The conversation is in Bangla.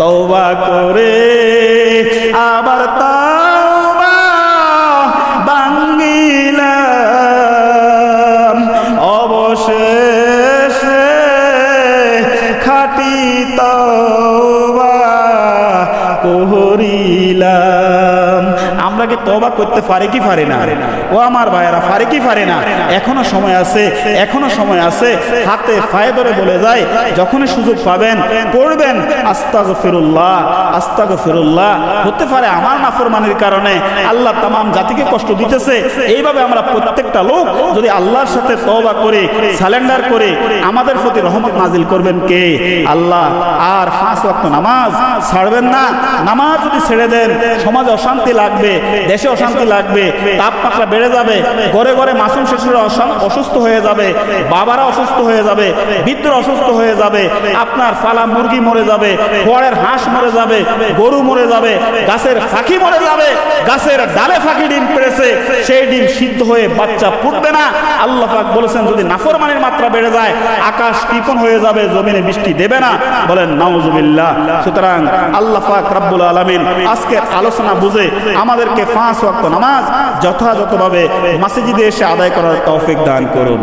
তওবা করে আবার তওবা ভাঙিলাম, অবশেষে খাঁটি তওবা করিলাম। আমরা কি তওবা করতে পারি কি পারি না? ও আমার ভাইয়েরা, পারি কি পারি না? এখনো সময় আছে, এখনো সময় আছে। হাতে পায়ে ধরে বলে যায়, যখনই সুযোগ পাবেন পড়বেন আস্তাগফিরুল্লাহ আস্তাগফিরুল্লাহ। হতে পারে আমার নাফরমানির কারণে আল্লাহ তামাম জাতিকে কষ্ট দিতেছে। এইভাবে আমরা প্রত্যেকটা লোক যদি আল্লাহর সাথে তওবা করে সারেন্ডার করে, আমাদের প্রতি রহমত নাজিল করবেন কে? আল্লাহ। আর 5 ওয়াক্ত নামাজ ছাড়বেন না। নামাজ যদি ছেড়ে দেন, সমাজে অশান্তি লাগবে, দেশে অশান্তি লাগবে, তাপমাত্রা বেড়ে যাবে, ঘরে ঘরে মাসুম শিশুরা অসুস্থ হয়ে যাবে, বাবারা অসুস্থ হয়ে যাবে, বৃদ্ধরা অসুস্থ হয়ে যাবে, আপনার ফালা মুরগি মরে যাবে, খড়ের হাঁস মরে যাবে, গরু মরে যাবে, গাছের ফাঁকি মরে যাবে, গাছের ডালে ফাঁকি ডিম পেড়েছে, সেই ডিম সিদ্ধ হয়ে বাচ্চা ফুটবে না। আল্লাহ পাক বলেছেন যদি নাফরমানির মাত্রা বেড়ে যায়, আকাশ কৃপণ হয়ে যাবে, জমিনে বৃষ্টি দেবে না। বলেন নাউজুবিল্লাহ। সুতরাং আল্লাহ পাক রব্বুল আলামিন আজকের আলোচনা বুঝে আমাদেরকে 5 ওয়াক্ত নামাজ যথাযথভাবে মসজিদে এসে আদায় করার তৌফিক দান করুন।